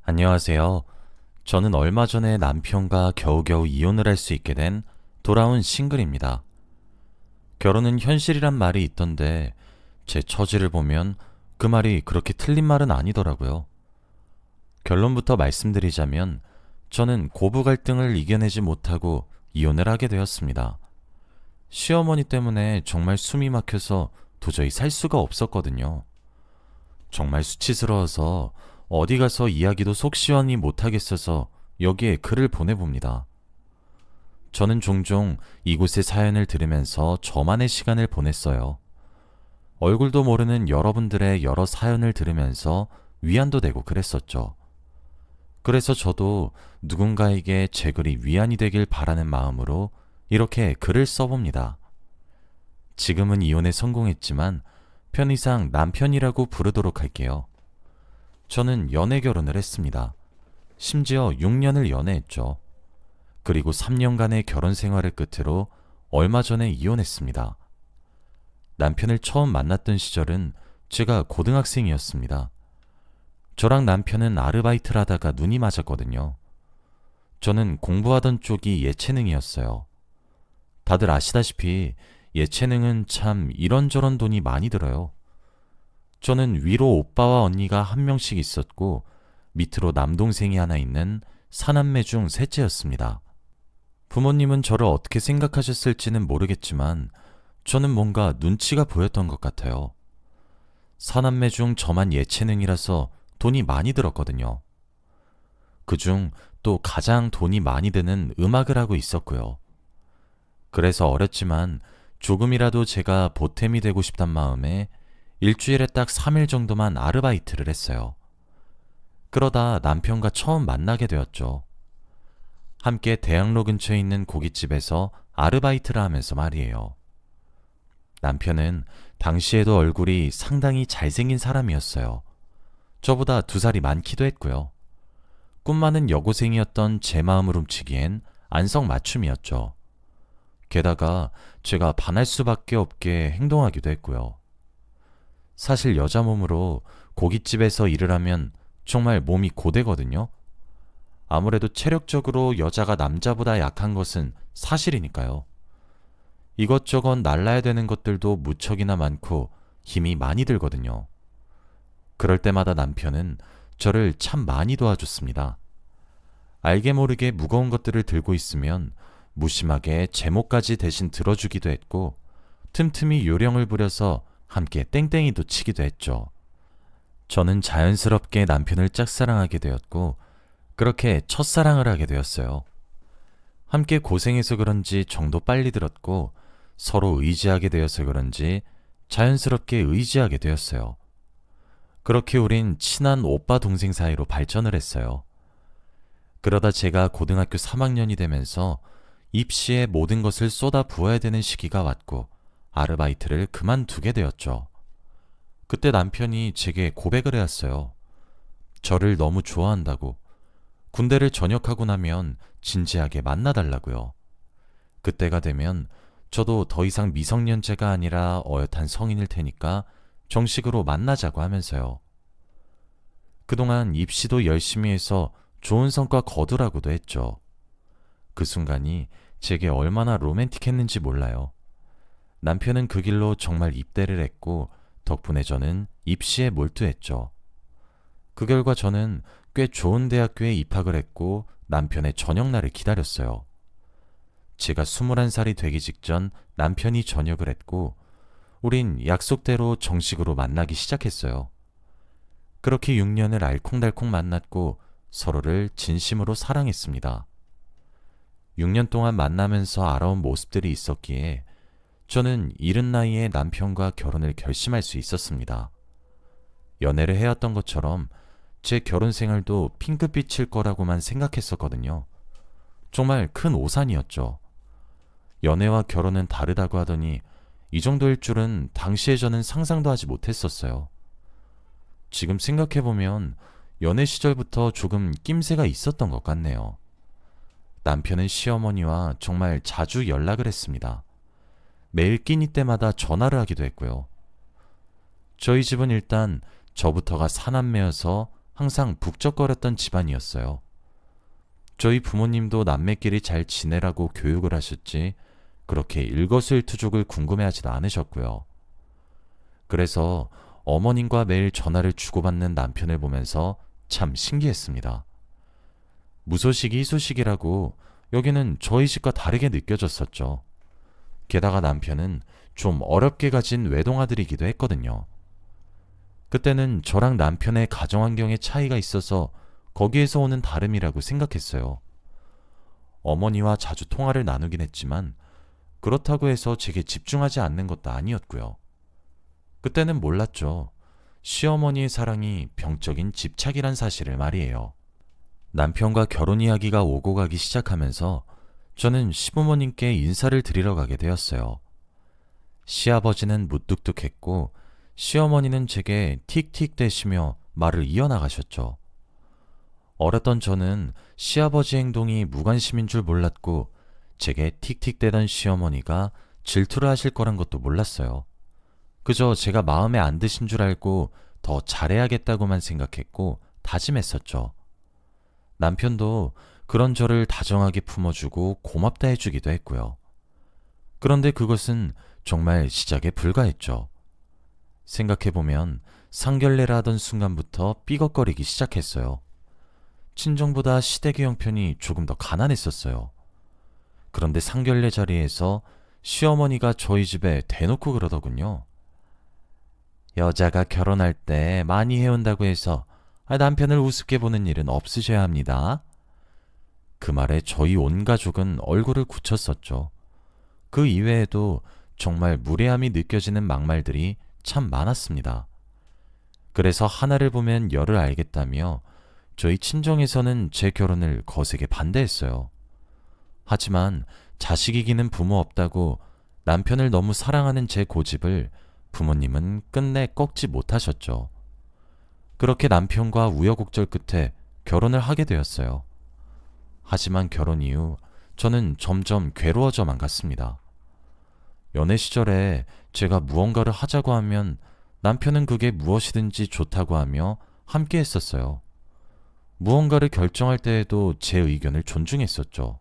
안녕하세요. 저는 얼마 전에 남편과 겨우겨우 이혼을 할 수 있게 된 돌아온 싱글입니다. 결혼은 현실이란 말이 있던데 제 처지를 보면 그 말이 그렇게 틀린 말은 아니더라고요. 결론부터 말씀드리자면 저는 고부 갈등을 이겨내지 못하고 이혼을 하게 되었습니다. 시어머니 때문에 정말 숨이 막혀서 도저히 살 수가 없었거든요. 정말 수치스러워서 어디 가서 이야기도 속 시원히 못하겠어서 여기에 글을 보내봅니다. 저는 종종 이곳의 사연을 들으면서 저만의 시간을 보냈어요. 얼굴도 모르는 여러분들의 여러 사연을 들으면서 위안도 되고 그랬었죠. 그래서 저도 누군가에게 제 글이 위안이 되길 바라는 마음으로 이렇게 글을 써봅니다. 지금은 이혼에 성공했지만 편의상 남편이라고 부르도록 할게요. 저는 연애 결혼을 했습니다. 심지어 6년을 연애했죠. 그리고 3년간의 결혼 생활을 끝으로 얼마 전에 이혼했습니다. 남편을 처음 만났던 시절은 제가 고등학생이었습니다. 저랑 남편은 아르바이트를 하다가 눈이 맞았거든요. 저는 공부하던 쪽이 예체능이었어요. 다들 아시다시피 예체능은 참 이런저런 돈이 많이 들어요. 저는 위로 오빠와 언니가 한 명씩 있었고 밑으로 남동생이 하나 있는 사남매 중 셋째였습니다. 부모님은 저를 어떻게 생각하셨을지는 모르겠지만 저는 뭔가 눈치가 보였던 것 같아요. 사남매 중 저만 예체능이라서 돈이 많이 들었거든요. 그중 또 가장 돈이 많이 드는 음악을 하고 있었고요. 그래서 어렸지만 조금이라도 제가 보탬이 되고 싶단 마음에 일주일에 딱 3일 정도만 아르바이트를 했어요. 그러다 남편과 처음 만나게 되었죠. 함께 대학로 근처에 있는 고깃집에서 아르바이트를 하면서 말이에요. 남편은 당시에도 얼굴이 상당히 잘생긴 사람이었어요. 저보다 2살이 많기도 했고요. 꿈 많은 여고생이었던 제 마음을 훔치기엔 안성맞춤이었죠. 게다가 제가 반할 수밖에 없게 행동하기도 했고요. 사실 여자 몸으로 고깃집에서 일을 하면 정말 몸이 고되거든요. 아무래도 체력적으로 여자가 남자보다 약한 것은 사실이니까요. 이것저것 날라야 되는 것들도 무척이나 많고 힘이 많이 들거든요. 그럴 때마다 남편은 저를 참 많이 도와줬습니다. 알게 모르게 무거운 것들을 들고 있으면 무심하게 제목까지 대신 들어주기도 했고 틈틈이 요령을 부려서 함께 땡땡이도 치기도 했죠. 저는 자연스럽게 남편을 짝사랑하게 되었고 그렇게 첫사랑을 하게 되었어요. 함께 고생해서 그런지 정도 빨리 들었고 서로 의지하게 되어서 그런지 자연스럽게 의지하게 되었어요. 그렇게 우린 친한 오빠 동생 사이로 발전을 했어요. 그러다 제가 고등학교 3학년이 되면서 입시에 모든 것을 쏟아 부어야 되는 시기가 왔고 아르바이트를 그만두게 되었죠. 그때 남편이 제게 고백을 해왔어요. 저를 너무 좋아한다고, 군대를 전역하고 나면 진지하게 만나달라고요. 그때가 되면 저도 더 이상 미성년자가 아니라 어엿한 성인일 테니까 정식으로 만나자고 하면서요. 그동안 입시도 열심히 해서 좋은 성과 거두라고도 했죠. 그 순간이 제게 얼마나 로맨틱했는지 몰라요. 남편은 그 길로 정말 입대를 했고 덕분에 저는 입시에 몰두했죠. 그 결과 저는 꽤 좋은 대학교에 입학을 했고 남편의 저녁날을 기다렸어요. 제가 21살이 되기 직전 남편이 전역을 했고 우린 약속대로 정식으로 만나기 시작했어요. 그렇게 6년을 알콩달콩 만났고 서로를 진심으로 사랑했습니다. 6년 동안 만나면서 알아온 모습들이 있었기에 저는 이른 나이에 남편과 결혼을 결심할 수 있었습니다. 연애를 해왔던 것처럼 제 결혼 생활도 핑크빛일 거라고만 생각했었거든요. 정말 큰 오산이었죠. 연애와 결혼은 다르다고 하더니 이 정도일 줄은 당시에 저는 상상도 하지 못했었어요. 지금 생각해보면 연애 시절부터 조금 낌새가 있었던 것 같네요. 남편은 시어머니와 정말 자주 연락을 했습니다. 매일 끼니 때마다 전화를 하기도 했고요. 저희 집은 일단 저부터가 사남매여서 항상 북적거렸던 집안이었어요. 저희 부모님도 남매끼리 잘 지내라고 교육을 하셨지 그렇게 일거수일투족을 궁금해하지도 않으셨고요. 그래서 어머님과 매일 전화를 주고받는 남편을 보면서 참 신기했습니다. 무소식이 희소식이라고 여기는 저희 집과 다르게 느껴졌었죠. 게다가 남편은 좀 어렵게 가진 외동아들이기도 했거든요. 그때는 저랑 남편의 가정환경에 차이가 있어서 거기에서 오는 다름이라고 생각했어요. 어머니와 자주 통화를 나누긴 했지만 그렇다고 해서 제게 집중하지 않는 것도 아니었고요. 그때는 몰랐죠. 시어머니의 사랑이 병적인 집착이란 사실을 말이에요. 남편과 결혼 이야기가 오고 가기 시작하면서 저는 시부모님께 인사를 드리러 가게 되었어요. 시아버지는 무뚝뚝했고 시어머니는 제게 틱틱대시며 말을 이어나가셨죠. 어렸던 저는 시아버지 행동이 무관심인 줄 몰랐고 제게 틱틱대던 시어머니가 질투를 하실 거란 것도 몰랐어요. 그저 제가 마음에 안 드신 줄 알고 더 잘해야겠다고만 생각했고 다짐했었죠. 남편도 그런 저를 다정하게 품어주고 고맙다 해주기도 했고요. 그런데 그것은 정말 시작에 불과했죠. 생각해보면 상견례를 하던 순간부터 삐걱거리기 시작했어요. 친정보다 시댁의 형편이 조금 더 가난했었어요. 그런데 상견례 자리에서 시어머니가 저희 집에 대놓고 그러더군요. 여자가 결혼할 때 많이 해온다고 해서 남편을 우습게 보는 일은 없으셔야 합니다. 그 말에 저희 온 가족은 얼굴을 굳혔었죠. 그 이외에도 정말 무례함이 느껴지는 막말들이 참 많았습니다. 그래서 하나를 보면 열을 알겠다며 저희 친정에서는 제 결혼을 거세게 반대했어요. 하지만 자식 이기는 부모 없다고 남편을 너무 사랑하는 제 고집을 부모님은 끝내 꺾지 못하셨죠. 그렇게 남편과 우여곡절 끝에 결혼을 하게 되었어요. 하지만 결혼 이후 저는 점점 괴로워져만 갔습니다. 연애 시절에 제가 무언가를 하자고 하면 남편은 그게 무엇이든지 좋다고 하며 함께 했었어요. 무언가를 결정할 때에도 제 의견을 존중했었죠.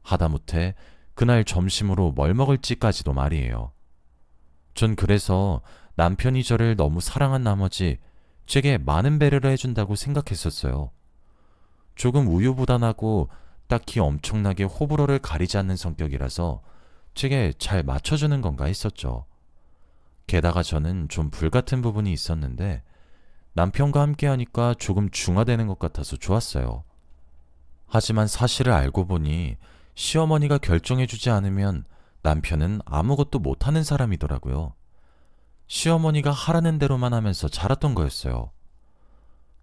하다못해 그날 점심으로 뭘 먹을지까지도 말이에요. 전 그래서 남편이 저를 너무 사랑한 나머지 제게 많은 배려를 해준다고 생각했었어요. 조금 우유부단하고 딱히 엄청나게 호불호를 가리지 않는 성격이라서 제게 잘 맞춰주는 건가 했었죠. 게다가 저는 좀 불같은 부분이 있었는데 남편과 함께 하니까 조금 중화되는 것 같아서 좋았어요. 하지만 사실을 알고 보니 시어머니가 결정해주지 않으면 남편은 아무것도 못하는 사람이더라고요. 시어머니가 하라는 대로만 하면서 자랐던 거였어요.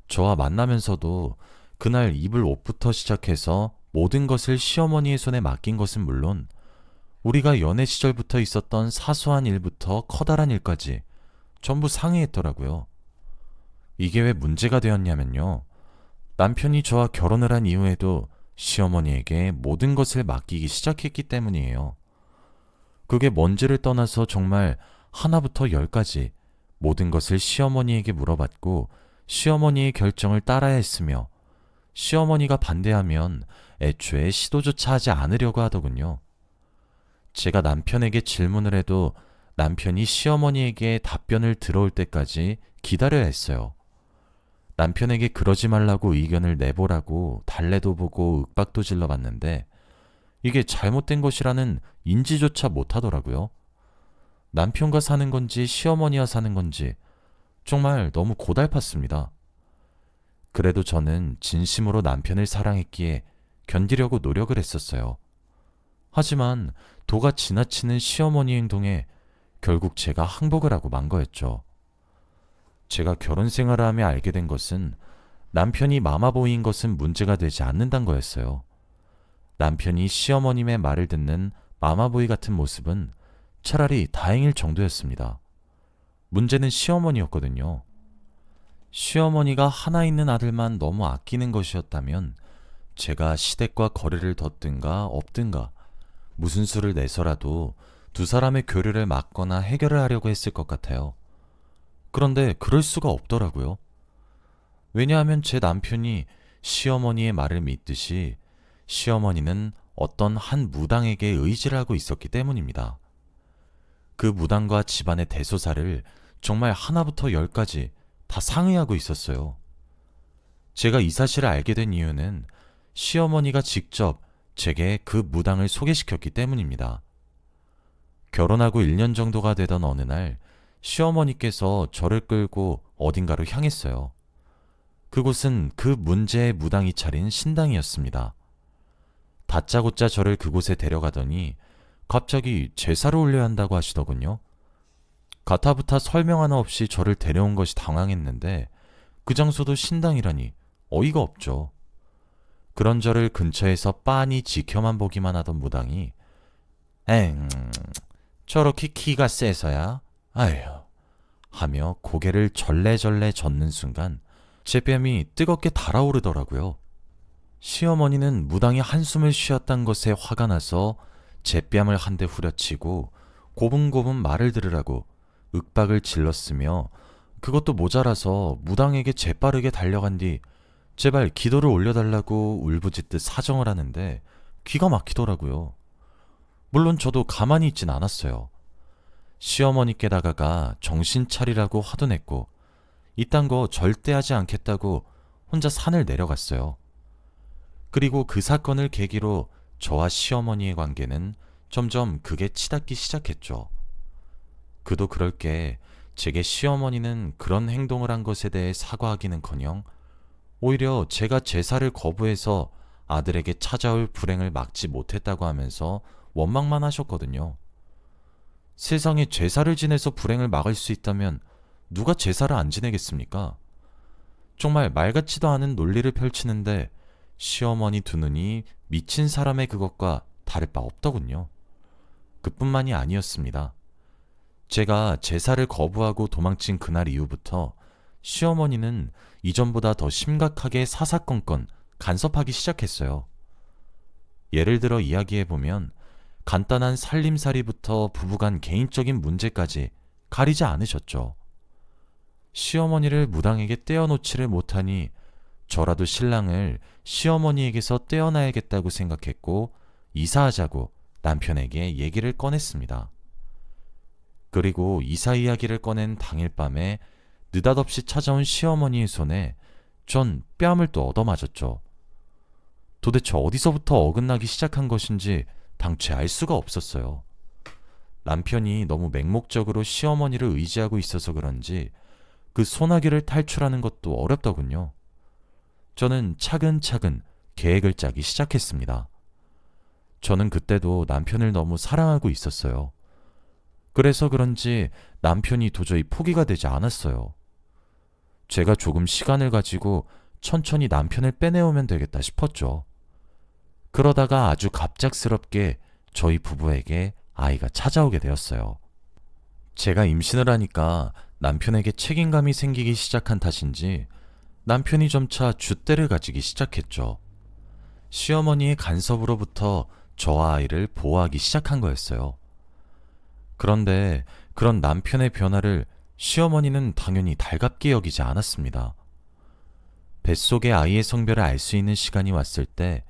저와 만나면서도 그날 입을 옷부터 시작해서 모든 것을 시어머니의 손에 맡긴 것은 물론 우리가 연애 시절부터 있었던 사소한 일부터 커다란 일까지 전부 상의했더라고요. 이게 왜 문제가 되었냐면요. 남편이 저와 결혼을 한 이후에도 시어머니에게 모든 것을 맡기기 시작했기 때문이에요. 그게 뭔지를 떠나서 정말 하나부터 열까지 모든 것을 시어머니에게 물어봤고 시어머니의 결정을 따라야 했으며 시어머니가 반대하면 애초에 시도조차 하지 않으려고 하더군요. 제가 남편에게 질문을 해도 남편이 시어머니에게 답변을 들어올 때까지 기다려야 했어요. 남편에게 그러지 말라고 의견을 내보라고 달래도 보고 윽박도 질러봤는데 이게 잘못된 것이라는 인지조차 못하더라고요. 남편과 사는 건지 시어머니와 사는 건지 정말 너무 고달팠습니다. 그래도 저는 진심으로 남편을 사랑했기에 견디려고 노력을 했었어요. 하지만 도가 지나치는 시어머니 행동에 결국 제가 항복을 하고 만 거였죠. 제가 결혼 생활을 하며 알게 된 것은 남편이 마마보이인 것은 문제가 되지 않는다는 거였어요. 남편이 시어머님의 말을 듣는 마마보이 같은 모습은 차라리 다행일 정도였습니다. 문제는 시어머니였거든요. 시어머니가 하나 있는 아들만 너무 아끼는 것이었다면 제가 시댁과 거리를 뒀든가 없든가 무슨 수를 내서라도 두 사람의 교류를 막거나 해결을 하려고 했을 것 같아요. 그런데 그럴 수가 없더라고요. 왜냐하면 제 남편이 시어머니의 말을 믿듯이 시어머니는 어떤 한 무당에게 의지를 하고 있었기 때문입니다. 그 무당과 집안의 대소사를 정말 하나부터 열까지 다 상의하고 있었어요. 제가 이 사실을 알게 된 이유는 시어머니가 직접 제게 그 무당을 소개시켰기 때문입니다. 결혼하고 1년 정도가 되던 어느 날 시어머니께서 저를 끌고 어딘가로 향했어요. 그곳은 그 문제의 무당이 차린 신당이었습니다. 다짜고짜 저를 그곳에 데려가더니 갑자기 제사를 올려야 한다고 하시더군요. 가타부타 설명 하나 없이 저를 데려온 것이 당황했는데 그 장소도 신당이라니 어이가 없죠. 그런 저를 근처에서 빤히 지켜만 보기만 하던 무당이 엥, 저렇게 키가 세서야? 아휴 하며 고개를 절레절레 젓는 순간 제 뺨이 뜨겁게 달아오르더라고요. 시어머니는 무당이 한숨을 쉬었단 것에 화가 나서 제 뺨을 한 대 후려치고 고분고분 말을 들으라고 윽박을 질렀으며 그것도 모자라서 무당에게 재빠르게 달려간 뒤 제발 기도를 올려달라고 울부짖듯 사정을 하는데 귀가 막히더라고요. 물론 저도 가만히 있진 않았어요. 시어머니께 다가가 정신 차리라고 화도 냈고 이딴 거 절대 하지 않겠다고 혼자 산을 내려갔어요. 그리고 그 사건을 계기로 저와 시어머니의 관계는 점점 극에 치닫기 시작했죠. 그도 그럴 게 제게 시어머니는 그런 행동을 한 것에 대해 사과하기는커녕 오히려 제가 제사를 거부해서 아들에게 찾아올 불행을 막지 못했다고 하면서 원망만 하셨거든요. 세상에 제사를 지내서 불행을 막을 수 있다면 누가 제사를 안 지내겠습니까? 정말 말 같지도 않은 논리를 펼치는데 시어머니 두 눈이 미친 사람의 그것과 다를 바 없더군요. 그뿐만이 아니었습니다. 제가 제사를 거부하고 도망친 그날 이후부터 시어머니는 이전보다 더 심각하게 사사건건 간섭하기 시작했어요. 예를 들어 이야기해보면 간단한 살림살이부터 부부간 개인적인 문제까지 가리지 않으셨죠. 시어머니를 무당에게 떼어놓지를 못하니 저라도 신랑을 시어머니에게서 떼어놔야겠다고 생각했고 이사하자고 남편에게 얘기를 꺼냈습니다. 그리고 이사 이야기를 꺼낸 당일 밤에 느닷없이 찾아온 시어머니의 손에 전 뺨을 또 얻어맞았죠. 도대체 어디서부터 어긋나기 시작한 것인지 당최 알 수가 없었어요. 남편이 너무 맹목적으로 시어머니를 의지하고 있어서 그런지 그 소나기를 탈출하는 것도 어렵더군요. 저는 차근차근 계획을 짜기 시작했습니다. 저는 그때도 남편을 너무 사랑하고 있었어요. 그래서 그런지 남편이 도저히 포기가 되지 않았어요. 제가 조금 시간을 가지고 천천히 남편을 빼내오면 되겠다 싶었죠. 그러다가 아주 갑작스럽게 저희 부부에게 아이가 찾아오게 되었어요. 제가 임신을 하니까 남편에게 책임감이 생기기 시작한 탓인지 남편이 점차 줏대를 가지기 시작했죠. 시어머니의 간섭으로부터 저와 아이를 보호하기 시작한 거였어요. 그런데 그런 남편의 변화를 시어머니는 당연히 달갑게 여기지 않았습니다. 뱃속의 아이의 성별을 알 수 있는 시간이 왔을 때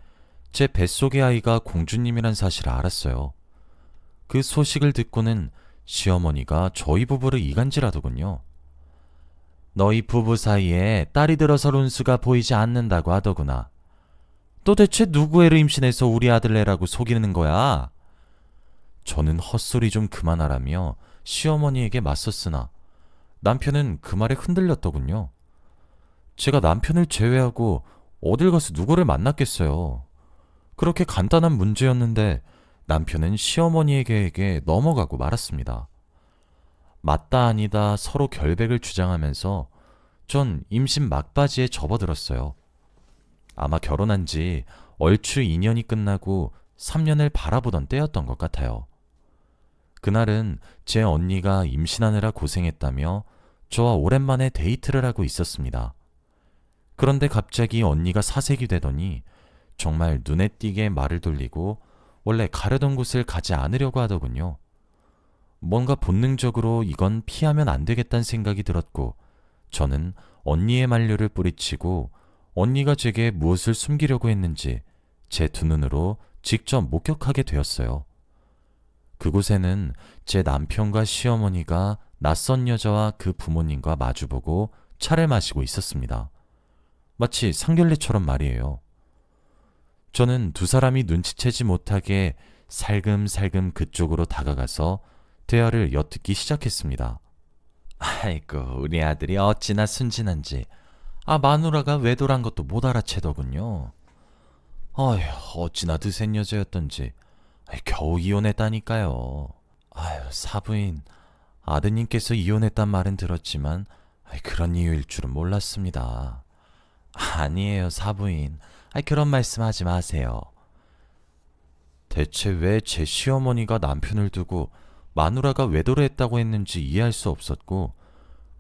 제 뱃속의 아이가 공주님이란 사실을 알았어요. 그 소식을 듣고는 시어머니가 저희 부부를 이간질하더군요. 너희 부부 사이에 딸이 들어설 운수가 보이지 않는다고 하더구나. 도대체 누구 애를 임신해서 우리 아들 내라고 속이는 거야? 저는 헛소리 좀 그만하라며 시어머니에게 맞섰으나 남편은 그 말에 흔들렸더군요. 제가 남편을 제외하고 어딜 가서 누구를 만났겠어요. 그렇게 간단한 문제였는데 남편은 시어머니의 계획에 넘어가고 말았습니다. 맞다 아니다 서로 결백을 주장하면서 전 임신 막바지에 접어들었어요. 아마 결혼한 지 얼추 2년이 끝나고 3년을 바라보던 때였던 것 같아요. 그날은 제 언니가 임신하느라 고생했다며 저와 오랜만에 데이트를 하고 있었습니다. 그런데 갑자기 언니가 사색이 되더니 정말 눈에 띄게 말을 돌리고 원래 가려던 곳을 가지 않으려고 하더군요. 뭔가 본능적으로 이건 피하면 안 되겠다는 생각이 들었고 저는 언니의 만류를 뿌리치고 언니가 제게 무엇을 숨기려고 했는지 제 두 눈으로 직접 목격하게 되었어요. 그곳에는 제 남편과 시어머니가 낯선 여자와 그 부모님과 마주보고 차를 마시고 있었습니다. 마치 상견례처럼 말이에요. 저는 두 사람이 눈치채지 못하게 살금살금 그쪽으로 다가가서 대화를 엿듣기 시작했습니다. 아이고, 우리 아들이 어찌나 순진한지. 마누라가 외도란 것도 못 알아채더군요. 어휴, 어찌나 드센 여자였던지. 겨우 이혼했다니까요. 사부인, 아드님께서 이혼했단 말은 들었지만 그런 이유일 줄은 몰랐습니다. 아니에요, 사부인. 그런 말씀하지 마세요. 대체 왜 제 시어머니가 남편을 두고 마누라가 외도를 했다고 했는지 이해할 수 없었고,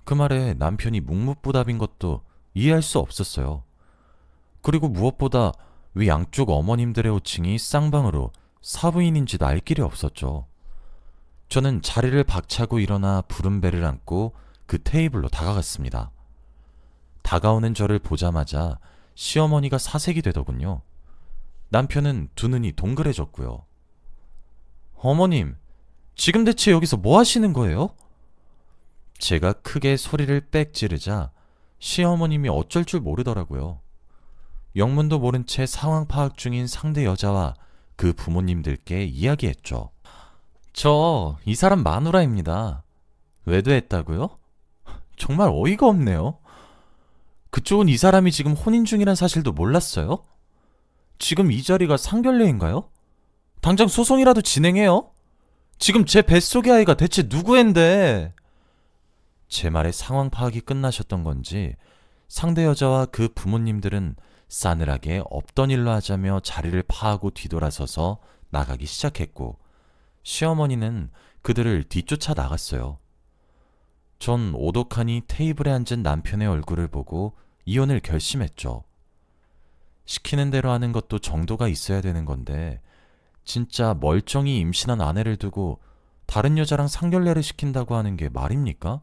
그 말에 남편이 묵묵부답인 것도 이해할 수 없었어요. 그리고 무엇보다 왜 양쪽 어머님들의 호칭이 쌍방으로 사부인인지도 알 길이 없었죠. 저는 자리를 박차고 일어나 부른 배를 안고 그 테이블로 다가갔습니다. 다가오는 저를 보자마자 시어머니가 사색이 되더군요. 남편은 두 눈이 동그래졌고요. 어머님, 지금 대체 여기서 뭐 하시는 거예요? 제가 크게 소리를 빽 지르자 시어머님이 어쩔 줄 모르더라고요. 영문도 모른 채 상황 파악 중인 상대 여자와 그 부모님들께 이야기했죠. 저 이 사람 마누라입니다. 외도했다고요? 정말 어이가 없네요. 그쪽은 이 사람이 지금 혼인 중이란 사실도 몰랐어요? 지금 이 자리가 상견례인가요? 당장 소송이라도 진행해요? 지금 제 뱃속의 아이가 대체 누구인데? 제 말에 상황 파악이 끝나셨던 건지 상대 여자와 그 부모님들은 싸늘하게 없던 일로 하자며 자리를 파하고 뒤돌아서서 나가기 시작했고, 시어머니는 그들을 뒤쫓아 나갔어요. 전 오독하니 테이블에 앉은 남편의 얼굴을 보고 이혼을 결심했죠. 시키는 대로 하는 것도 정도가 있어야 되는 건데, 진짜 멀쩡히 임신한 아내를 두고 다른 여자랑 상견례를 시킨다고 하는 게 말입니까?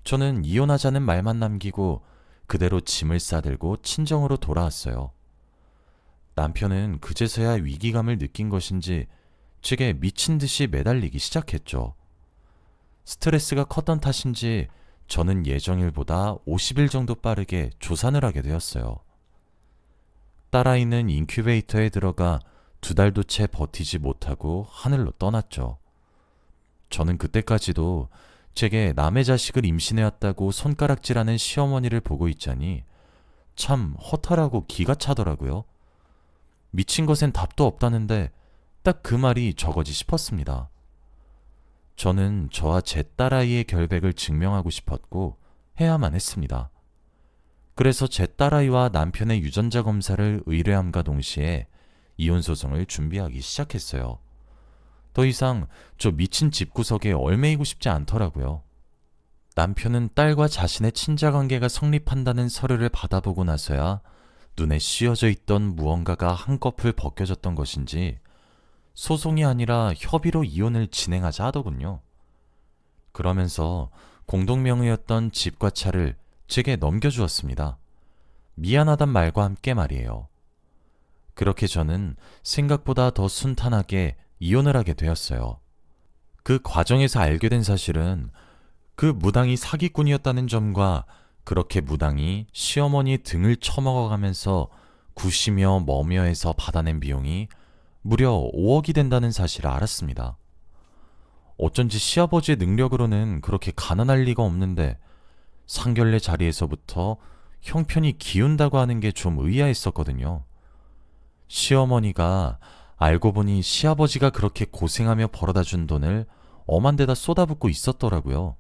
저는 이혼하자는 말만 남기고 그대로 짐을 싸들고 친정으로 돌아왔어요. 남편은 그제서야 위기감을 느낀 것인지 제게 미친 듯이 매달리기 시작했죠. 스트레스가 컸던 탓인지 저는 예정일보다 50일 정도 빠르게 조산을 하게 되었어요. 딸아이는 인큐베이터에 들어가 2달도 채 버티지 못하고 하늘로 떠났죠. 저는 그때까지도 제게 남의 자식을 임신해왔다고 손가락질하는 시어머니를 보고 있자니 참 허탈하고 기가 차더라고요. 미친 것엔 답도 없다는데 딱 그 말이 저거지 싶었습니다. 저는 저와 제 딸아이의 결백을 증명하고 싶었고 해야만 했습니다. 그래서 제 딸아이와 남편의 유전자 검사를 의뢰함과 동시에 이혼소송을 준비하기 시작했어요. 더 이상 저 미친 집구석에 얽매이고 싶지 않더라고요. 남편은 딸과 자신의 친자관계가 성립한다는 서류를 받아보고 나서야 눈에 씌어져 있던 무언가가 한꺼풀 벗겨졌던 것인지 소송이 아니라 협의로 이혼을 진행하자 하더군요. 그러면서 공동명의였던 집과 차를 제게 넘겨주었습니다. 미안하단 말과 함께 말이에요. 그렇게 저는 생각보다 더 순탄하게 이혼을 하게 되었어요. 그 과정에서 알게 된 사실은 그 무당이 사기꾼이었다는 점과 그렇게 무당이 시어머니 등을 쳐먹어가면서 구시며 머며해서 받아낸 비용이 무려 5억이 된다는 사실을 알았습니다. 어쩐지 시아버지의 능력으로는 그렇게 가난할 리가 없는데 상견례 자리에서부터 형편이 기운다고 하는 게 좀 의아했었거든요. 시어머니가 알고 보니 시아버지가 그렇게 고생하며 벌어다 준 돈을 엄한 데다 쏟아붓고 있었더라고요.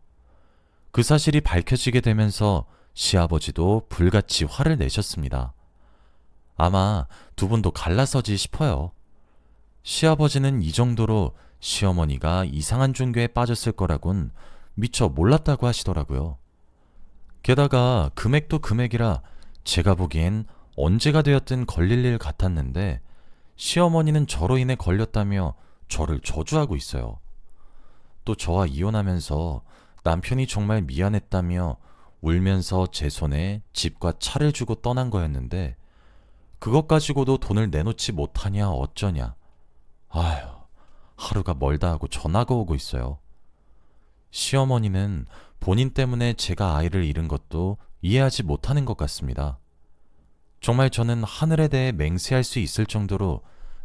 그 사실이 밝혀지게 되면서 시아버지도 불같이 화를 내셨습니다. 아마 두 분도 갈라서지 싶어요. 시아버지는 이 정도로 시어머니가 이상한 종교에 빠졌을 거라곤 미처 몰랐다고 하시더라고요. 게다가 금액도 금액이라 제가 보기엔 언제가 되었든 걸릴 일 같았는데 시어머니는 저로 인해 걸렸다며 저를 저주하고 있어요. 또 저와 이혼하면서 남편이 정말 미안했다며 울면서 제 손에 집과 차를 주고 떠난 거였는데 그것 가지고도 돈을 내놓지 못하냐 어쩌냐. 아휴, 하루가 멀다 하고 전화가 오고 있어요. 시어머니는 본인 때문에 제가 아이를 잃은 것도 이해하지 못하는 것 같습니다. 정말 저는 하늘에 대해 맹세할 수 있을 정도로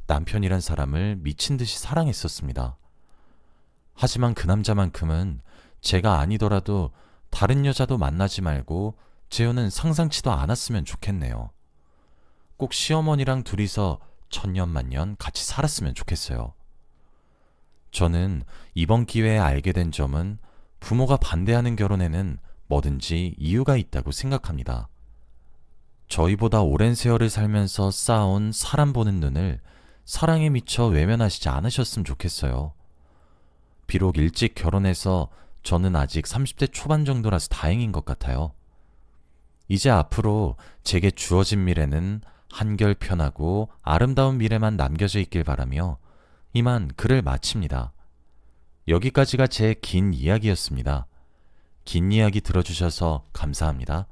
남편이란 사람을 미친 듯이 사랑했었습니다. 하지만 그 남자만큼은 제가 아니더라도 다른 여자도 만나지 말고 재혼은 상상치도 않았으면 좋겠네요. 꼭 시어머니랑 둘이서 천년만년 같이 살았으면 좋겠어요. 저는 이번 기회에 알게 된 점은 부모가 반대하는 결혼에는 뭐든지 이유가 있다고 생각합니다. 저희보다 오랜 세월을 살면서 쌓아온 사람 보는 눈을 사랑에 미쳐 외면하시지 않으셨으면 좋겠어요. 비록 일찍 결혼해서 저는 아직 30대 초반 정도라서 다행인 것 같아요. 이제 앞으로 제게 주어진 미래는 한결 편하고 아름다운 미래만 남겨져 있길 바라며 이만 글을 마칩니다. 여기까지가 제 긴 이야기였습니다. 긴 이야기 들어주셔서 감사합니다.